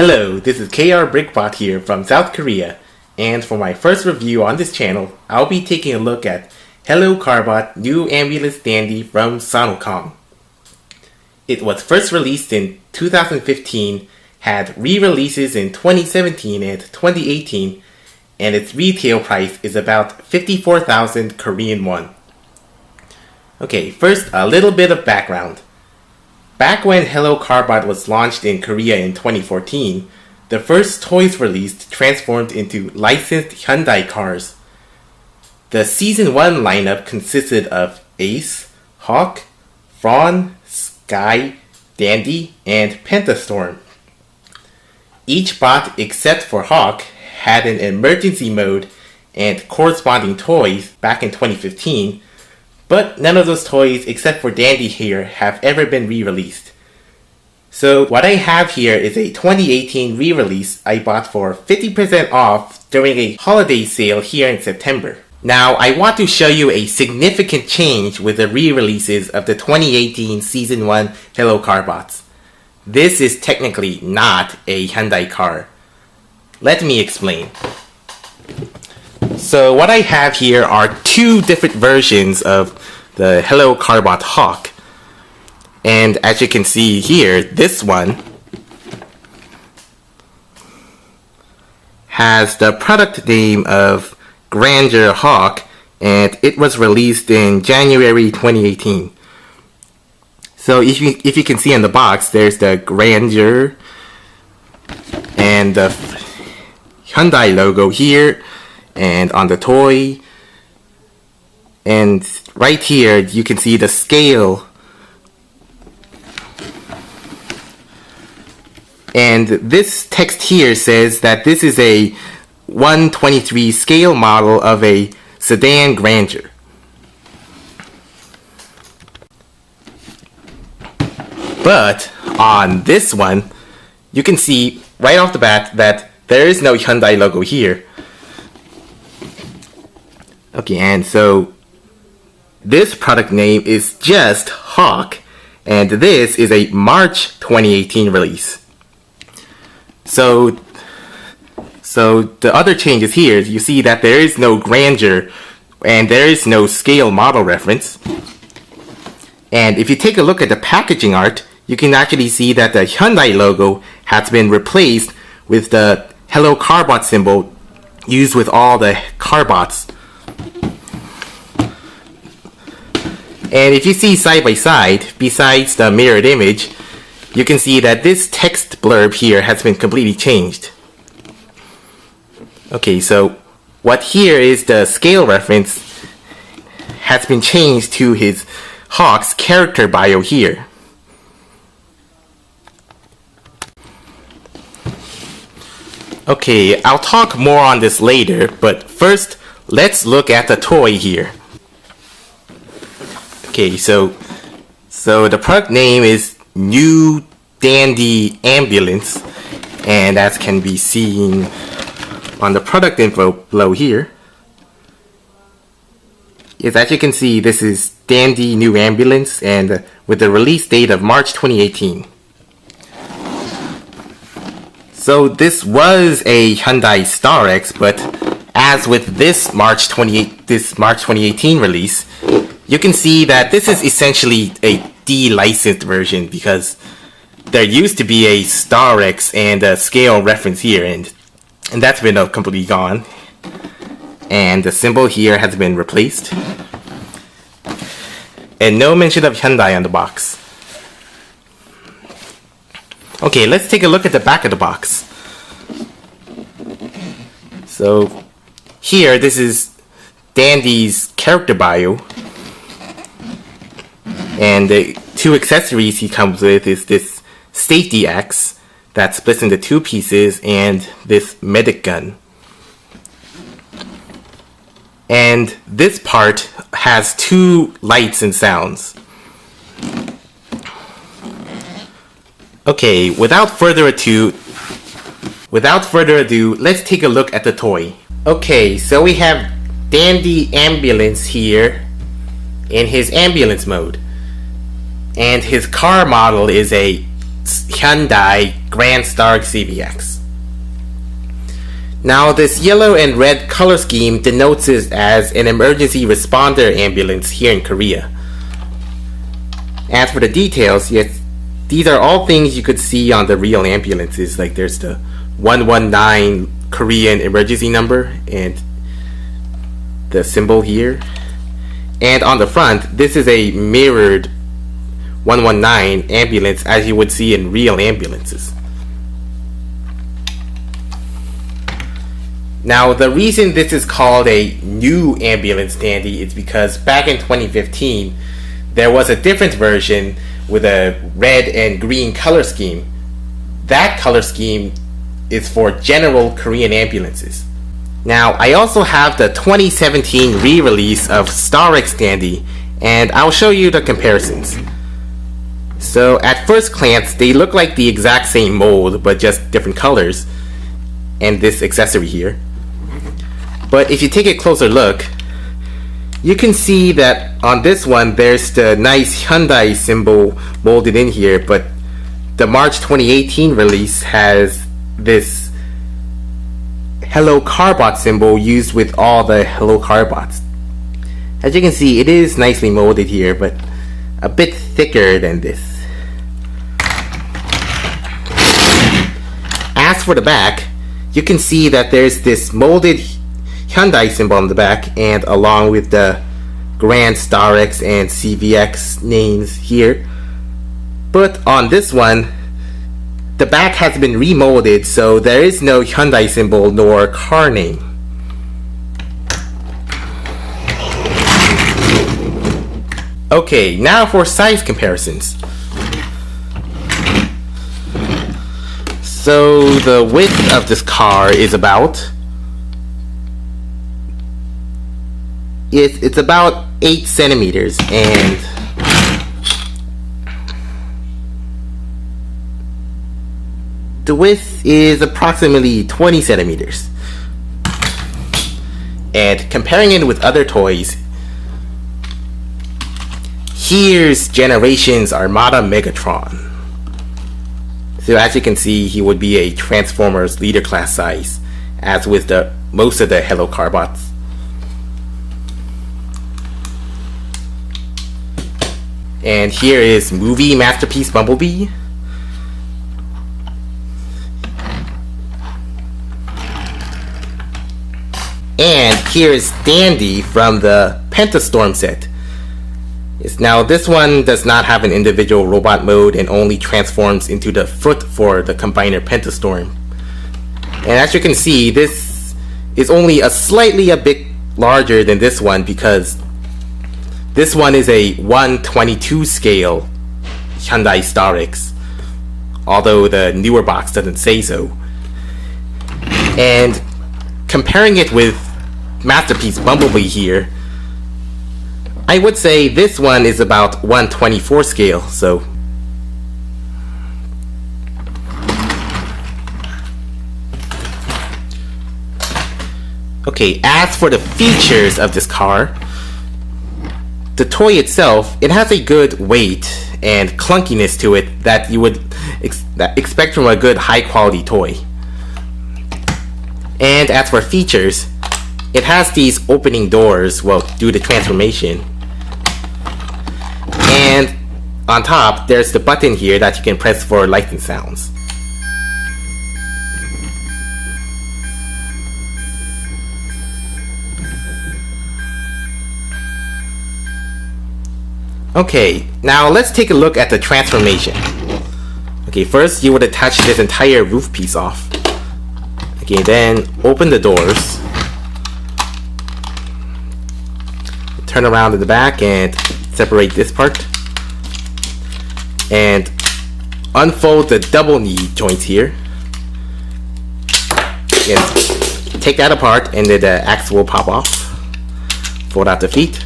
Hello, this is KR Brickbot here from South Korea, and for my first review on this channel, I'll be taking a look at 헬로카봇 new ambulance dandy from Sanokong. It was first released in 2015, had re-releases in 2017 and 2018, and its retail price is about 54,000 Korean won. Okay, first a little bit of background. Back when 헬로카봇 was launched in Korea in 2014, the first toys released transformed into licensed Hyundai cars. The Season 1 lineup consisted of Ace, Hawk, Fawn, Sky, Dandy, and Pentastorm. Each bot except for Hawk had an emergency mode and corresponding toys back in 2015, but none of those toys except for Dandy here have ever been re-released. So what I have here is a 2018 re-release I bought for 50% off during a holiday sale here in September. Now I want to show you a significant change with the re-releases of the 2018 Season 1 헬로카봇s. This is technically not a Hyundai car. Let me explain. So what I have here are two different versions of the 헬로카봇 Hawk. And as you can see here, this one has the product name of Grandeur Hawk, and it was released in January 2018. So if you can see in the box, there's the Grandeur and the Hyundai logo here, and on the toy, and right here you can see the scale, and this text here says that this is a 1/23 scale model of a sedan Grandeur. But on this one, you can see right off the bat that there is no Hyundai logo here. Okay, and so this product name is just Hawk, and this is a March 2018 release. So the other changes here is you see that there is no Grandeur and there is no scale model reference. And if you take a look at the packaging art, you can actually see that the Hyundai logo has been replaced with the 헬로카봇 symbol used with all the Carbots. And if you see side by side, besides the mirrored image, you can see that this text blurb here has been completely changed. Okay, so what here is the scale reference has been changed to his Hawk's character bio here. Okay, I'll talk more on this later, but first, let's look at the toy here. Okay, so the product name is New Dandy Ambulance, and as can be seen on the product info below here, is as you can see, this is Dandy New Ambulance, and with the release date of March 2018. So this was a Hyundai Starex, but as with this March 2018 release, you can see that this is essentially a de-licensed version because there used to be a Starex and a scale reference here, and that's been completely gone. And the symbol here has been replaced. And no mention of Hyundai on the box. Okay, let's take a look at the back of the box. So here, this is Dandy's character bio. And the two accessories he comes with is this safety axe that splits into two pieces and this medic gun. And this part has two lights and sounds. Okay, without further ado, let's take a look at the toy. Okay, so we have Dandy Ambulance here in his ambulance mode. And his car model is a Hyundai Grand Starex CVX. Now this yellow and red color scheme denotes it as an emergency responder ambulance here in Korea. As for the details, yes, these are all things you could see on the real ambulances, like there's the 119 Korean emergency number and the symbol here. And on the front, this is a mirrored 119 ambulance as you would see in real ambulances. Now the reason this is called a new ambulance standee is because back in 2015 there was a different version with a red and green color scheme. That color scheme is for general Korean ambulances. Now I also have the 2017 re-release of Starex standee, and I'll show you the comparisons. So at first glance they look like the exact same mold but just different colors and this accessory here. But if you take a closer look, you can see that on this one there's the nice Hyundai symbol molded in here, but the March 2018 release has this 헬로카봇 symbol used with all the 헬로카bots. As you can see, it is nicely molded here, but a bit thicker than this. As for the back, you can see that there's this molded Hyundai symbol on the back, and along with the Grand Starex and CVX names here. But on this one, the back has been remolded, so there is no Hyundai symbol nor car name. Okay, now for size comparisons. So the width of this car is about it's about 8 centimeters, and the width is approximately 20 centimeters. And comparing it with other toys, here's Generation's Armada Megatron. So as you can see, he would be a Transformers leader class size, as with most of the 헬로카bots. And here is movie masterpiece Bumblebee. And here is Standee from the Pentastorm set. Now this one does not have an individual robot mode and only transforms into the foot for the combiner Pentastorm. And as you can see, this is only slightly a bit larger than this one because this one is a 1/22 scale Hyundai Starex, although the newer box doesn't say so. And comparing it with Masterpiece Bumblebee here, I would say this one is about 1/24 scale, so okay, as for the features of this car, the toy itself, it has a good weight and clunkiness to it that you would expect from a good high quality toy. And as for features, it has these opening doors, well, due to transformation. And on top, there's the button here that you can press for lights and sounds. Okay, now let's take a look at the transformation. Okay, first you would attach this entire roof piece off. Okay, then open the doors. Turn around in the back and separate this part. And unfold the double knee joints here. And take that apart and then the axle will pop off. Fold out the feet.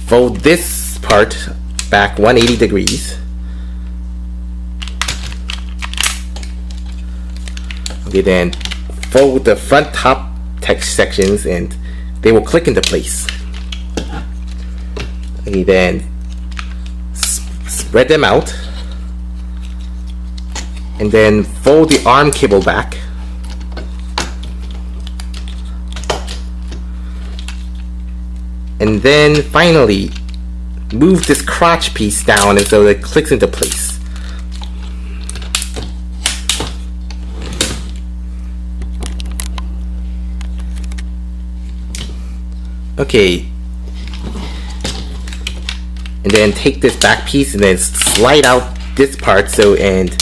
Fold this part back 180 degrees. Okay, then fold the front top text sections and they will click into place. Okay, then spread them out, and then fold the arm cable back. And then finally move this crotch piece down until it clicks into place. Okay. And then take this back piece and then slide out this part and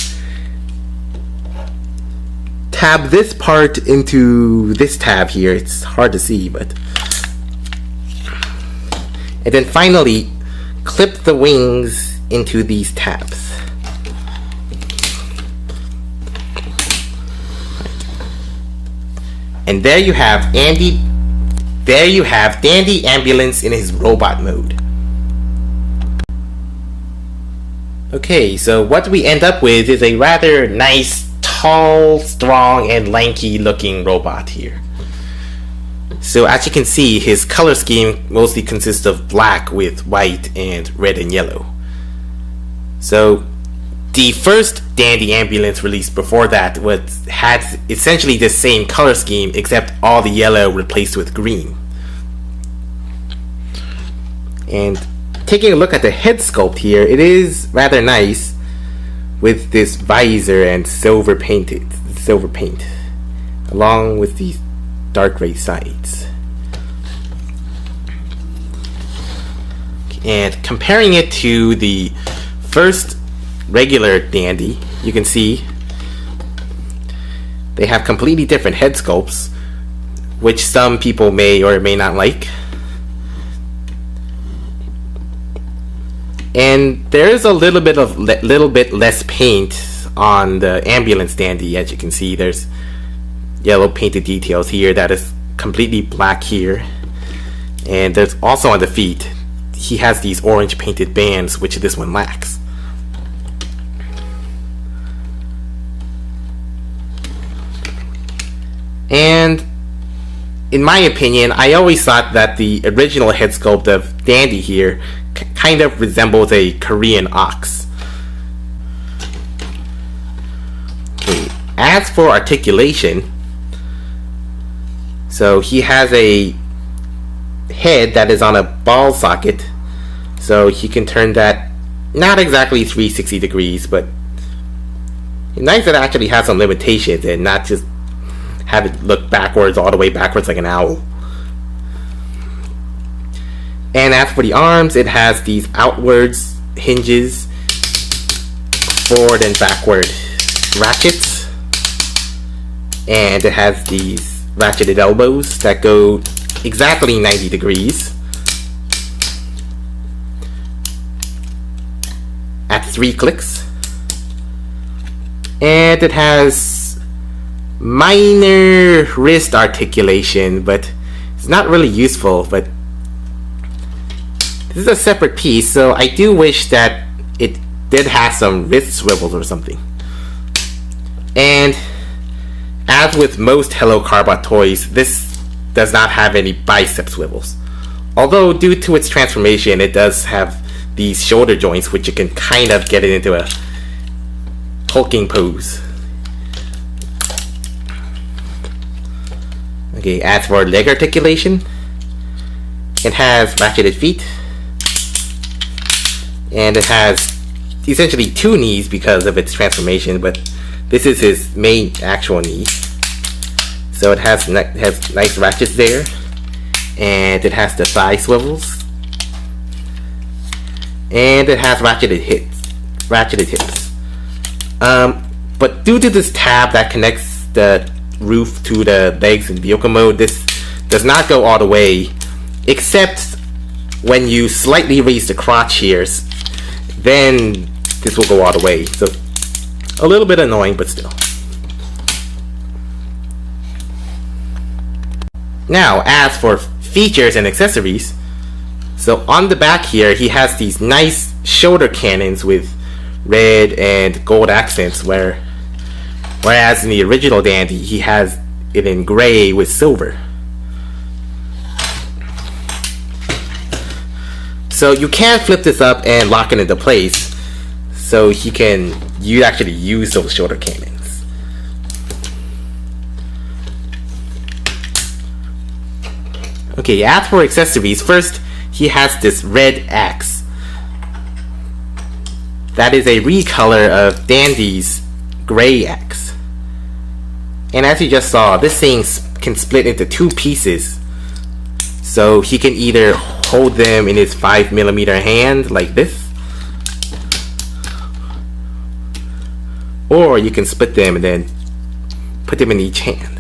tab this part into this tab here. It's hard to see, but. And then finally clip the wings into these tabs. And there you have Dandy Ambulance in his robot mode. Okay, so what we end up with is a rather nice, tall, strong, and lanky looking robot here. So as you can see, his color scheme mostly consists of black with white and red and yellow. So the first Dandy Ambulance released before that had essentially the same color scheme, except all the yellow replaced with green. And taking a look at the head sculpt here, it is rather nice with this visor and silver paint, along with these dark gray sides. And comparing it to the first regular Dandy, you can see they have completely different head sculpts, which some people may or may not like. And there is a little bit less paint on the ambulance Dandy. As you can see, there's yellow painted details here that is completely black here, and there's also on the feet he has these orange painted bands, which this one lacks. And in my opinion, I always thought that the original head sculpt of Dandy here kind of resembles a Korean ox. Okay. As for articulation, so he has a head that is on a ball socket, so he can turn that not exactly 360 degrees, but it's nice that it actually has some limitations and not just have it look backwards, all the way backwards like an owl. And as for the arms, it has these outwards hinges, forward and backward ratchets, and it has these ratcheted elbows that go exactly 90 degrees at 3 clicks. And it has minor wrist articulation, but it's not really useful. But this is a separate piece, so I do wish that it did have some wrist swivels or something. And as with most Hello Carbot toys, this does not have any bicep swivels. Although due to its transformation, it does have these shoulder joints, which you can kind of get it into a hulking pose. Okay, as for leg articulation, it has ratcheted feet, and it has essentially 2 knees because of its transformation, but this is his main actual knee. So it has nice ratchets there, and it has the thigh swivels, and it has ratcheted hips. But due to this tab that connects the roof to the legs in vehicle mode, this does not go all the way, except when you slightly raise the crotch here, then this will go all the way. So a little bit annoying, but still. Now, as for features and accessories, so on the back here, he has these nice shoulder cannons with red and gold accents, whereas in the original Dandy, he has it in gray with silver. So you can flip this up and lock it into place, so he can actually use those shoulder cannons. Okay, as for accessories, first he has this red axe. That is a recolor of Dandy's gray axe. And as you just saw, this thing can split into two pieces. So he can either hold them in his 5mm hand like this, or you can split them and then put them in each hand.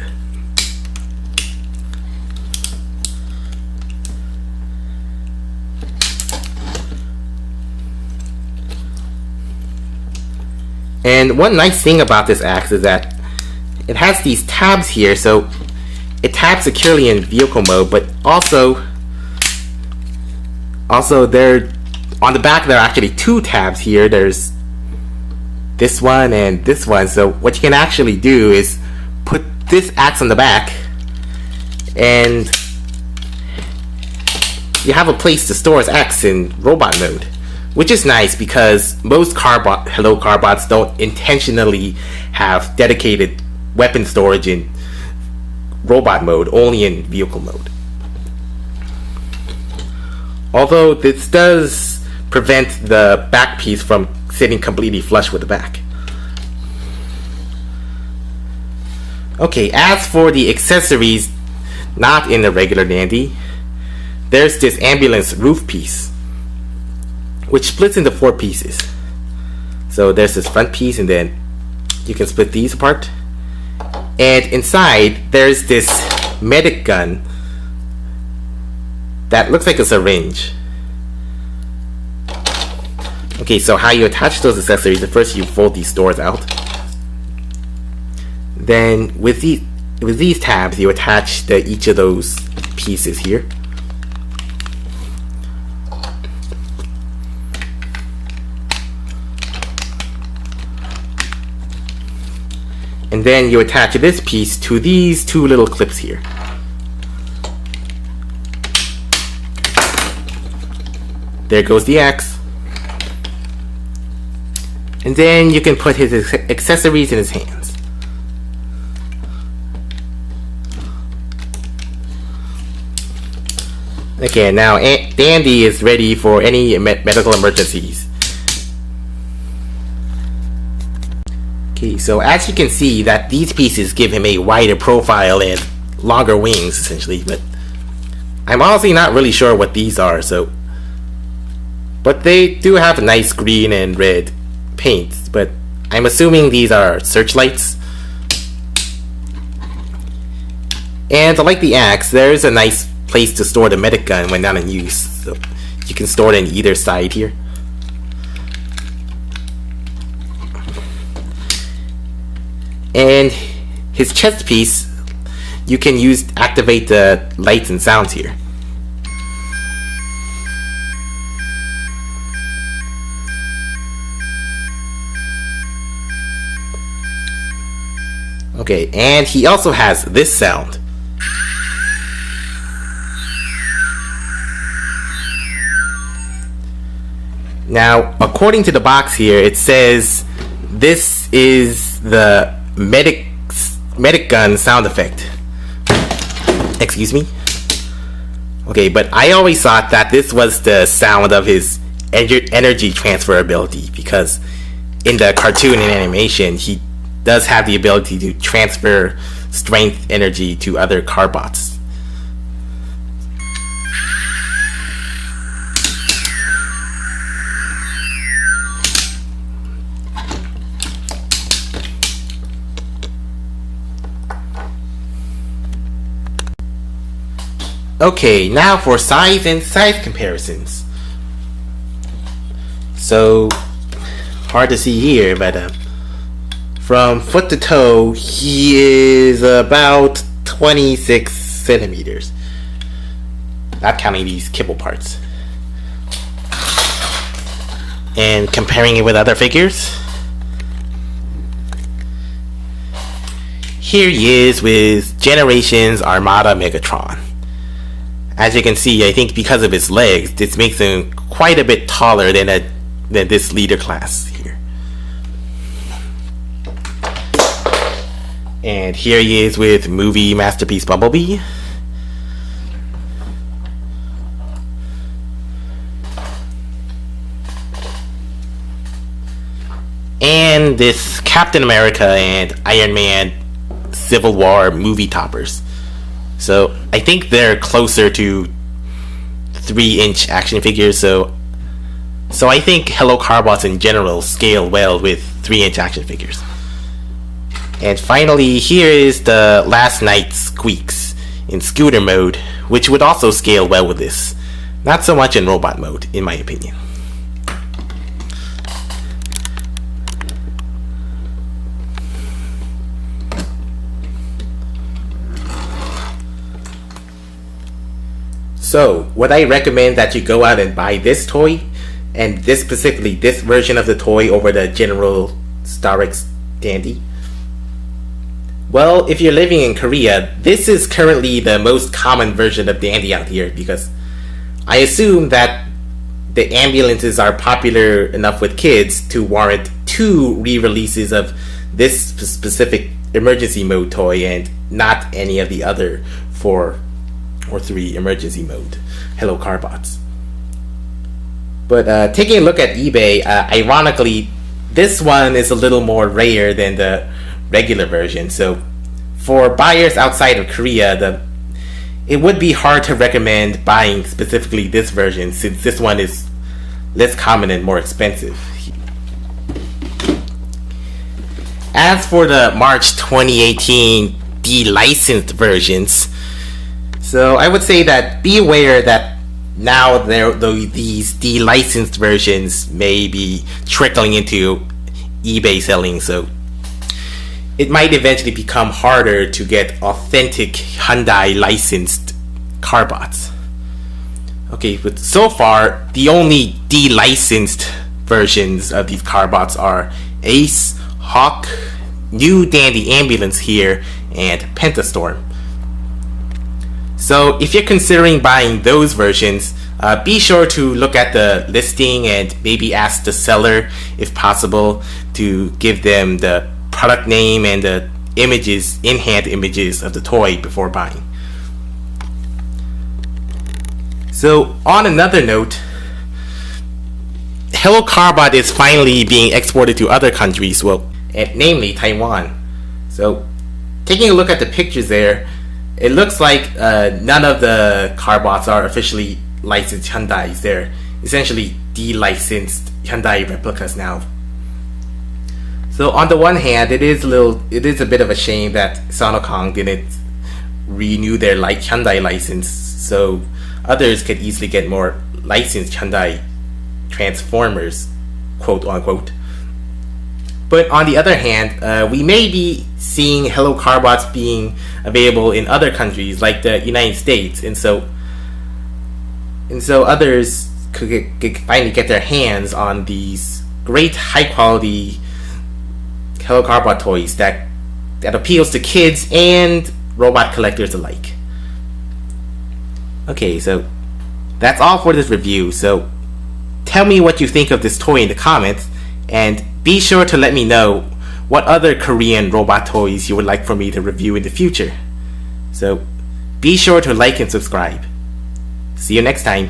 And one nice thing about this axe is that it has these tabs here, so it tabs securely in vehicle mode, but also there on the back there are actually two tabs here. There's this one and this one. So what you can actually do is put this axe on the back, and you have a place to store his axe in robot mode, which is nice because most Hello Carbots don't intentionally have dedicated weapon storage in robot mode, only in vehicle mode. Although this does prevent the back piece from sitting completely flush with the back. Okay, as for the accessories not in the regular Dandy, there's this ambulance roof piece, which splits into 4 pieces. So there's this front piece, and then you can split these apart. And inside there's this medic gun that looks like a syringe. Okay, so how you attach those accessories, at first you fold these doors out. Then with these tabs you attach each of those pieces here. And then you attach this piece to these 2 little clips here. There goes the axe. And then you can put his accessories in his hands. Okay, now Dandy is ready for any medical emergencies. Okay, so as you can see that these pieces give him a wider profile and longer wings essentially, but I'm honestly not really sure what these are, but they do have nice green and red paints, but I'm assuming these are searchlights. And like the axe, there's a nice place to store the medic gun when not in use, so you can store it on either side here. And his chest piece, you can activate the lights and sounds here. Okay, and he also has this sound. Now, according to the box here, it says this is the medic gun sound effect. Excuse me. Okay, but I always thought that this was the sound of his energy transfer ability, because in the cartoon and animation he does have the ability to transfer strength energy to other Carbots. Okay, now for size and size comparisons. So, hard to see here, but from foot to toe, he is about 26 centimeters. Not counting these kibble parts. And comparing it with other figures, here he is with Generations Armada Megatron. As you can see, I think because of his legs, this makes him quite a bit taller than this leader class here. And here he is with movie masterpiece Bumblebee. And this Captain America and Iron Man Civil War movie toppers. So I think they're closer to 3-inch action figures, so I think hellocarbots in general scale well with 3-inch action figures. And finally, here is the Last Night Squeaks in scooter mode, which would also scale well with this. Not so much in robot mode, in my opinion. So, would I recommend that you go out and buy this toy, and specifically this version of the toy over the general Starex Dandy? Well, if you're living in Korea, this is currently the most common version of Dandy out here, because I assume that the ambulances are popular enough with kids to warrant 2 re-releases of this specific emergency mode toy and not any of the other 4 or 3 emergency mode hellocarbots. But taking a look at eBay, ironically, this one is a little more rare than the regular version. So for buyers outside of Korea, it would be hard to recommend buying specifically this version, since this one is less common and more expensive. As for the March 2018 delicensed versions, so I would say that be aware that now these delicensed versions may be trickling into eBay selling, so it might eventually become harder to get authentic Hyundai licensed Carbots. Okay, but so far the only delicensed versions of these Carbots are Ace, Hawk, New Dandy Ambulance here, and Pentastorm. So if you're considering buying those versions, be sure to look at the listing and maybe ask the seller, if possible, to give them the product name and the images, in-hand images of the toy before buying. So on another note, helloCarbot is finally being exported to other countries, namely Taiwan. So taking a look at the pictures there, it looks like none of the Carbots are officially licensed Hyundais. They're essentially de-licensed Hyundai replicas now. So on the one hand, it is a bit of a shame that Sanokong didn't renew their Hyundai license, so others could easily get more licensed Hyundai Transformers, quote unquote. But on the other hand, we may be seeing hellocarbots being available in other countries like the United States, and so others could finally get their hands on these great high quality helloCarbot toys that appeals to kids and robot collectors alike. Okay, so that's all for this review. So tell me what you think of this toy in the comments, and be sure to let me know what other Korean robot toys you would like for me to review in the future. So be sure to like and subscribe. See you next time.